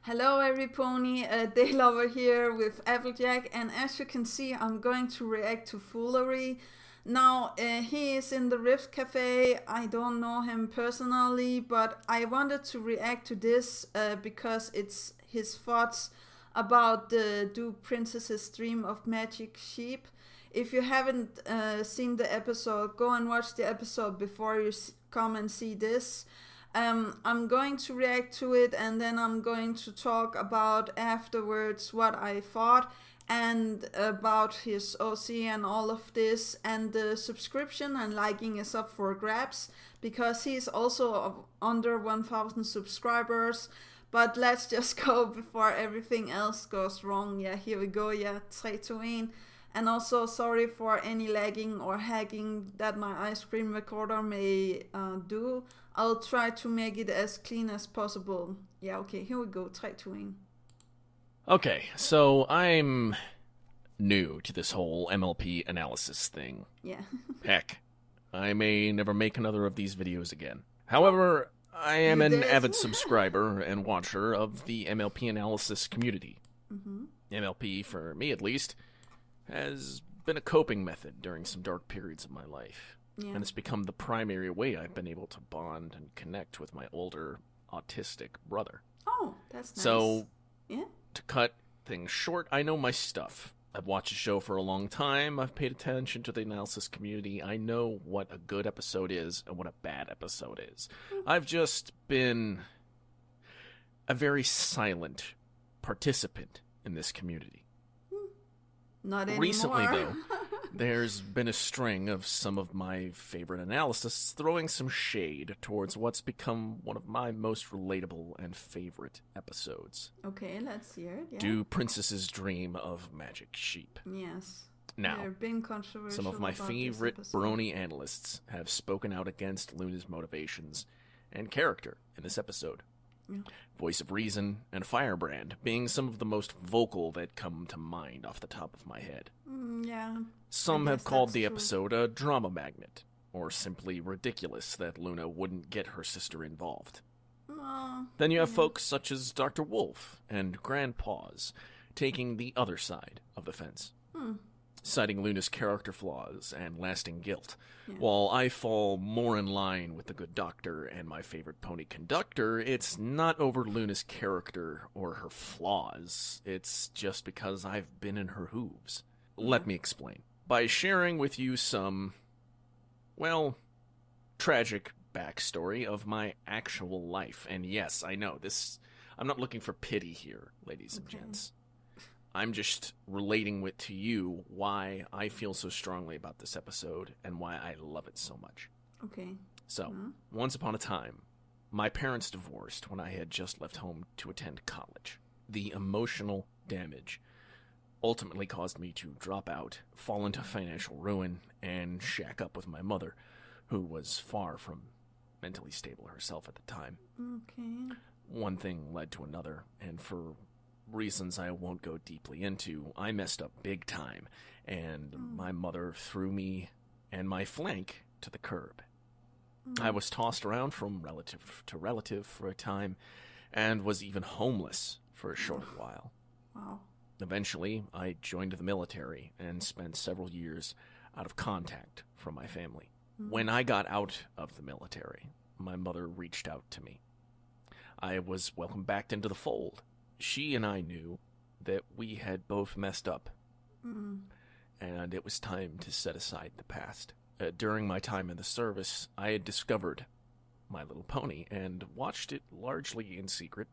Hello everypony, Daylover here with Applejack, and as you can see I'm going to react to Phoolery. Now he is in the Rift Cafe. I don't know him personally, but I wanted to react to this because it's his thoughts about the Do Princesses Dream of Magic Sheep. If you haven't seen the episode, go and watch the episode before you come and see this. I'm going to react to it, and then I'm going to talk about afterwards what I thought and about his OC and all of this, and the subscription and liking is up for grabs because he's also under 1,000 subscribers. But let's just go before everything else goes wrong. Yeah, here we go. Yeah, 3, 2, 1. And also sorry for any lagging or hacking that my ice cream recorder may do. I'll try to make it as clean as possible. Yeah, okay, here we go. 3, 2, 1. Okay, so I'm new to this whole MLP analysis thing. Yeah. Heck, I may never make another of these videos again. However, I am an avid subscriber and watcher of the MLP analysis community. MLP, for me at least, has been a coping method during some dark periods of my life. Yeah. And it's become the primary way I've been able to bond and connect with my older autistic brother. Oh, that's nice. So, yeah. To cut things short, I know my stuff. I've watched the show for a long time. I've paid attention to the analysis community. I know what a good episode is and what a bad episode is. I've just been a very silent participant in this community. Not anymore. Recently, though, there's been a string of some of my favorite analysts throwing some shade towards what's become one of my most relatable and favorite episodes. Okay, let's hear it. Yeah. Do Princesses Dream of Magic Sheep? Yes. Now, been controversial some of my favorite brony analysts have spoken out against Luna's motivations and character in this episode. Yeah. Voice of Reason and Firebrand being some of the most vocal that come to mind off the top of my head. Yeah. Some have called the episode a drama magnet, or simply ridiculous that Luna wouldn't get her sister involved. Then you have folks such as Dr. Wolf and Grandpaws taking the other side of the fence, citing Luna's character flaws and lasting guilt. Yeah. While I fall more in line with the good doctor and my favorite pony conductor, it's not over Luna's character or her flaws. It's just because I've been in her hooves. Let me explain. By sharing with you some, well, tragic backstory of my actual life. And yes, I know, I'm not looking for pity here, ladies and gents. I'm just relating to you why I feel so strongly about this episode and why I love it so much. Okay. So, once upon a time, my parents divorced when I had just left home to attend college. The emotional damage ultimately caused me to drop out, fall into financial ruin, and shack up with my mother, who was far from mentally stable herself at the time. Okay. One thing led to another, and for reasons I won't go deeply into, I messed up big time, and my mother threw me and my flank to the curb. I was tossed around from relative to relative for a time, and was even homeless for a short while. Wow. Eventually, I joined the military and spent several years out of contact from my family. When I got out of the military, my mother reached out to me. I was welcomed back into the fold. She and I knew that we had both messed up, and it was time to set aside the past. During my time in the service, I had discovered My Little Pony and watched it largely in secret.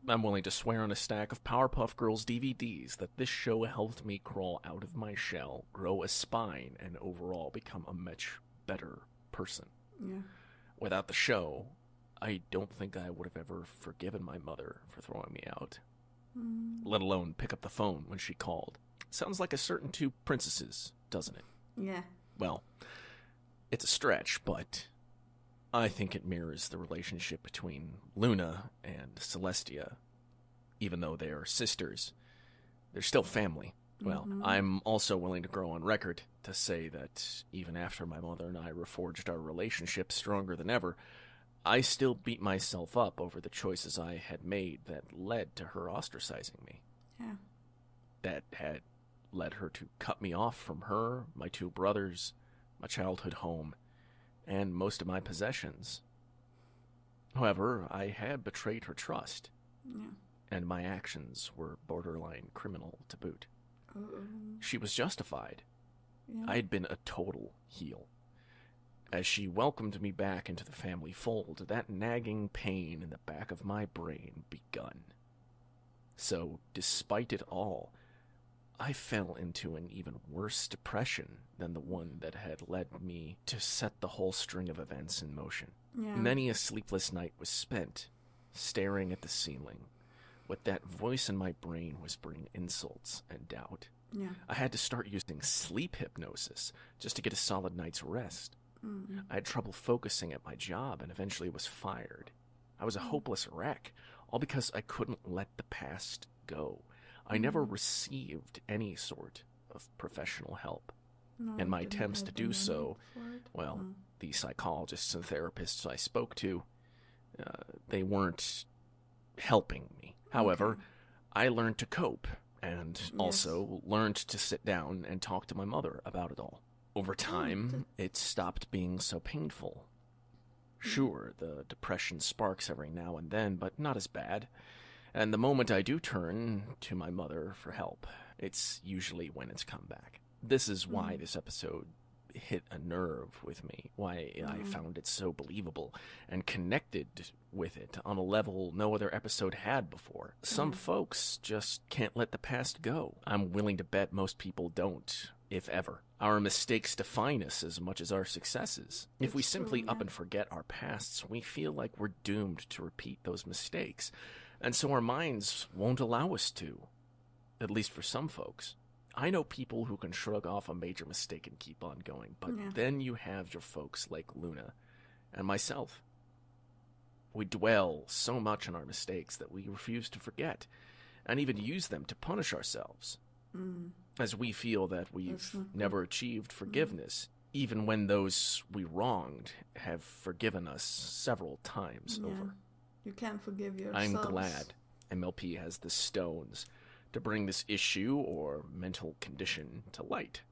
I'm willing to swear on a stack of Powerpuff Girls DVDs that this show helped me crawl out of my shell, grow a spine, and overall become a much better person. Yeah. Without the show, I don't think I would have ever forgiven my mother for throwing me out, let alone pick up the phone when she called. Sounds like a certain two princesses, doesn't it? Yeah. Well, it's a stretch, but I think it mirrors the relationship between Luna and Celestia. Even though they are sisters, they're still family. Well, I'm also willing to go on record to say that even after my mother and I reforged our relationship stronger than ever, I still beat myself up over the choices I had made that led to her ostracizing me. Yeah. That had led her to cut me off from her, my 2 brothers, my childhood home, and most of my possessions. However, I had betrayed her trust, and my actions were borderline criminal to boot. She was justified. I had been a total heel. As she welcomed me back into the family fold, that nagging pain in the back of my brain begun. So, despite it all, I fell into an even worse depression than the one that had led me to set the whole string of events in motion. Yeah. Many a sleepless night was spent staring at the ceiling, with that voice in my brain whispering insults and doubt. Yeah. I had to start using sleep hypnosis just to get a solid night's rest. I had trouble focusing at my job and eventually was fired. I was a hopeless wreck, all because I couldn't let the past go. I never received any sort of professional help. And my attempts to do so, well, the psychologists and therapists I spoke to, they weren't helping me. However, I learned to cope and also learned to sit down and talk to my mother about it all. Over time, it stopped being so painful. Sure, the depression sparks every now and then, but not as bad. And the moment I do turn to my mother for help, it's usually when it's come back. This is why this episode hit a nerve with me, why I found it so believable and connected with it on a level no other episode had before. Some folks just can't let the past go. I'm willing to bet most people don't, if ever. Our mistakes define us as much as our successes. If we simply up and forget our pasts, we feel like we're doomed to repeat those mistakes. And so our minds won't allow us to, at least for some folks. I know people who can shrug off a major mistake and keep on going, but then you have your folks like Luna and myself. We dwell so much on our mistakes that we refuse to forget, and even use them to punish ourselves, as we feel that we've never achieved forgiveness, even when those we wronged have forgiven us several times over. You can't forgive yourself. I'm glad MLP has the stones to bring this issue or mental condition to light.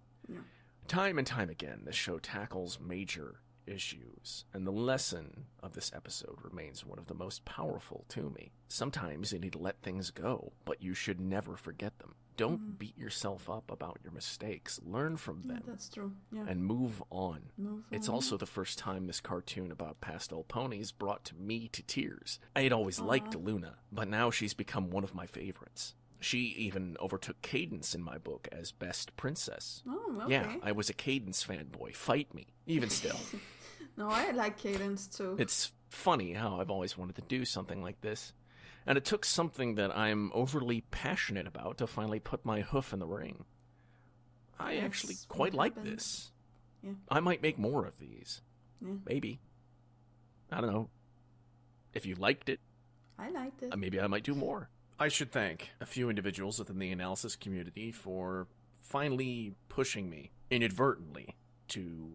Time and time again, this show tackles major issues, and the lesson of this episode remains one of the most powerful to me. Sometimes you need to let things go, but you should never forget them. Don't beat yourself up about your mistakes. Learn from them. That's true. And move on. It's also the first time this cartoon about pastel ponies brought me to tears. I had always liked Luna, but now she's become one of my favorites. She even overtook Cadence in my book as best princess. Oh, okay. Yeah, I was a Cadence fanboy. Fight me. Even still. No, I like Cadence too. It's funny how I've always wanted to do something like this. And it took something that I'm overly passionate about to finally put my hoof in the ring. I actually quite like this. I might make more of these. Maybe. I don't know. If you liked it. I liked it. Maybe I might do more. I should thank a few individuals within the analysis community for finally pushing me, inadvertently, to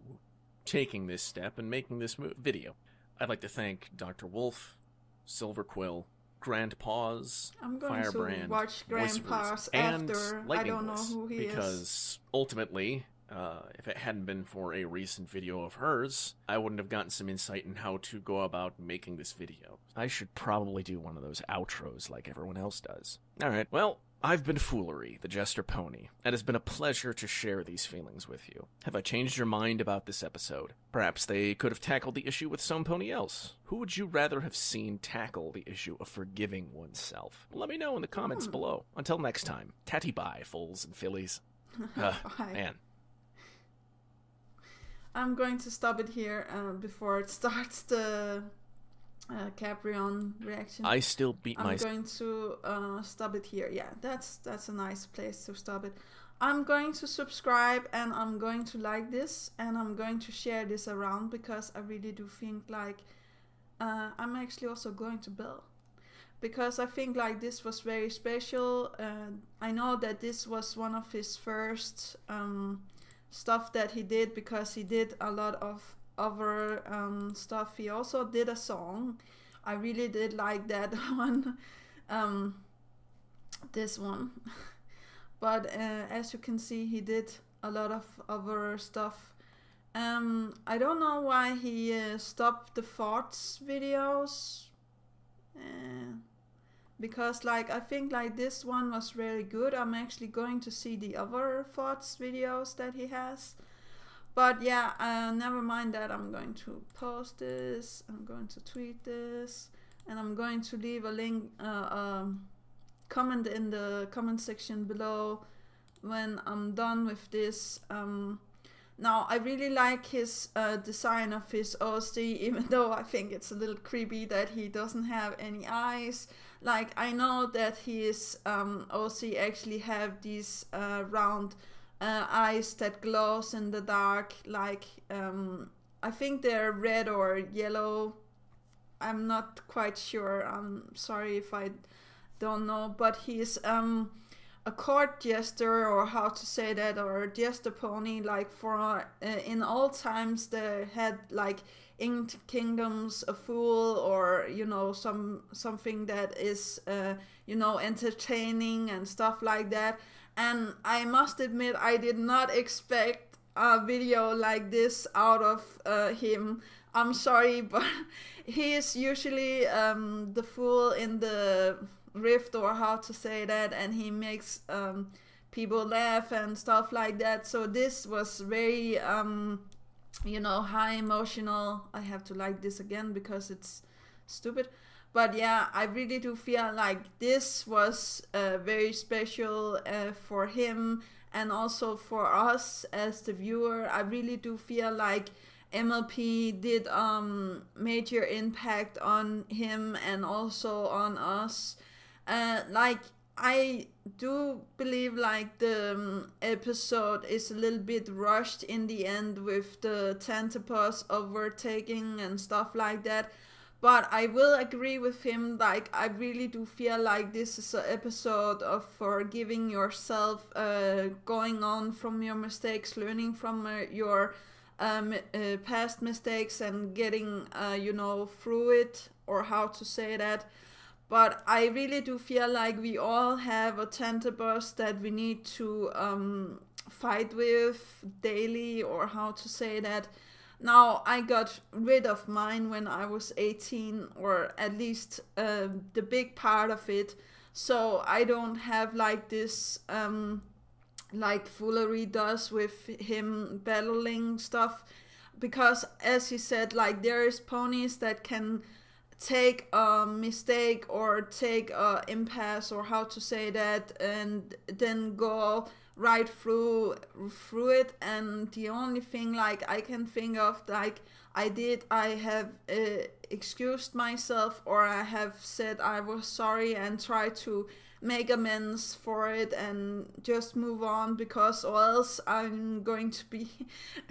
taking this step and making this video. I'd like to thank Dr. Wolf, Silver Quill, Grandpaws, I'm going Firebrand, to watch Grandpaws after. I don't know who he is. Because ultimately, if it hadn't been for a recent video of hers, I wouldn't have gotten some insight in how to go about making this video. I should probably do one of those outros like everyone else does. Alright, well, I've been Phoolery, the Jester Pony. It has been a pleasure to share these feelings with you. Have I changed your mind about this episode? Perhaps they could have tackled the issue with somebody else. Who would you rather have seen tackle the issue of forgiving oneself? Let me know in the comments below. Until next time, tatty bye, fools and fillies. Man. I'm going to stop it here before it starts the Caprion reaction. I still beat my... I'm going to stop it here. Yeah, that's a nice place to stop it. I'm going to subscribe and I'm going to like this and I'm going to share this around because I really do think like I'm actually also going to Bill. Because I think like this was very special. I know that this was one of his first stuff that he did because he did a lot of other stuff. He also did a song. I really did like that one. This one. But as you can see, he did a lot of other stuff. I don't know why he stopped the thoughts videos. Because like I think like this one was really good. I'm actually going to see the other thoughts videos that he has. But yeah, never mind that. I'm going to post this, I'm going to tweet this, and I'm going to leave a link, comment in the comment section below when I'm done with this. Now I really like his design of his OC, even though I think it's a little creepy that he doesn't have any eyes. Like I know that his OC actually have these round eyes that glows in the dark, like I think they're red or yellow. I'm not quite sure. I'm sorry if I don't know, but he's a court jester, or how to say that, or a jester pony. Like for in old times they had like in kingdoms a fool, or you know, something that is you know, entertaining and stuff like that. And I must admit, I did not expect a video like this out of him. I'm sorry, but he is usually the fool in the Rift, or how to say that, and he makes people laugh and stuff like that. So this was very you know, high emotional. I have to like this again because it's stupid. But yeah, I really do feel like this was very special for him, and also for us as the viewer. I really do feel like MLP did major impact on him and also on us. Like I do believe like the episode is a little bit rushed in the end with the Tantabus overtaking and stuff like that. But I will agree with him, like I really do feel like this is an episode of forgiving yourself, going on from your mistakes, learning from your past mistakes and getting, you know, through it, or how to say that. But I really do feel like we all have a Tantabus that we need to fight with daily, or how to say that. Now, I got rid of mine when I was 18, or at least the big part of it. So I don't have like this, like Phoolery does with him battling stuff. Because as he said, like there is ponies that can take a mistake or take a impasse, or how to say that, and then go right through it. And the only thing like I can think of like I have excused myself, or I have said I was sorry and tried to make amends for it and just move on, because or else I'm going to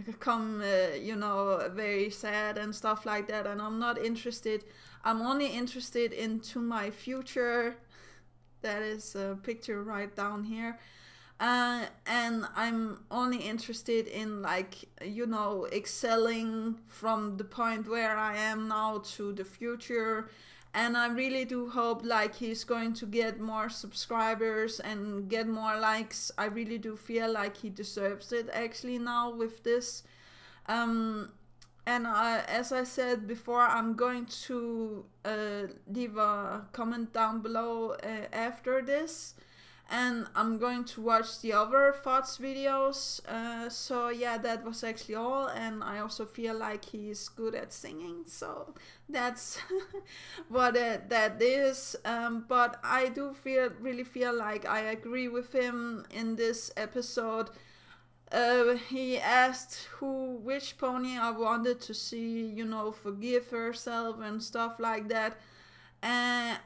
become you know, very sad and stuff like that, and I'm not interested. I'm only interested into my future. That is a picture right down here. And I'm only interested in, like, you know, excelling from the point where I am now to the future. And I really do hope like he's going to get more subscribers and get more likes. I really do feel like he deserves it actually now with this. And as I said before, I'm going to leave a comment down below after this. And I'm going to watch the other thoughts videos. So yeah, that was actually all. And I also feel like he's good at singing. So that's what that is. But I do really feel like I agree with him in this episode. He asked which pony I wanted to see, you know, forgive herself and stuff like that. And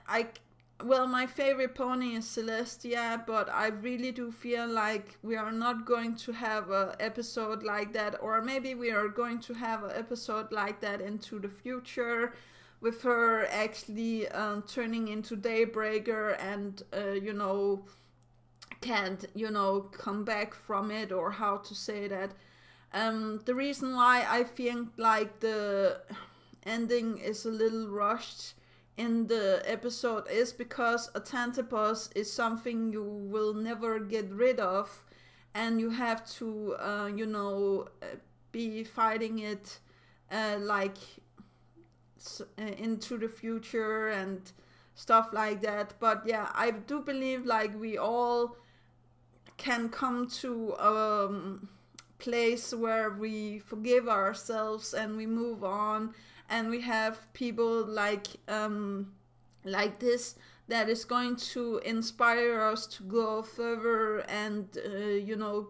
well, my favorite pony is Celestia, but I really do feel like we are not going to have an episode like that, or maybe we are going to have an episode like that into the future, with her actually turning into Daybreaker and, you know, can't, you know, come back from it, or how to say that. The reason why I feel like the ending is a little rushed in the episode is because a Tantabus is something you will never get rid of, and you have to, be fighting it into the future and stuff like that. But yeah, I do believe like we all can come to a place where we forgive ourselves and we move on, and we have people like this that is going to inspire us to go further and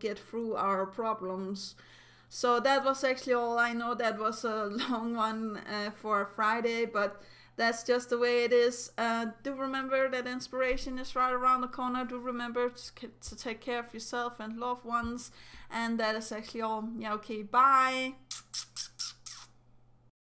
get through our problems. So that was actually all. I know that was a long one for Friday, but that's just the way it is. Do remember that inspiration is right around the corner. Do remember to take care of yourself and loved ones. And that is actually all. Yeah, okay, bye.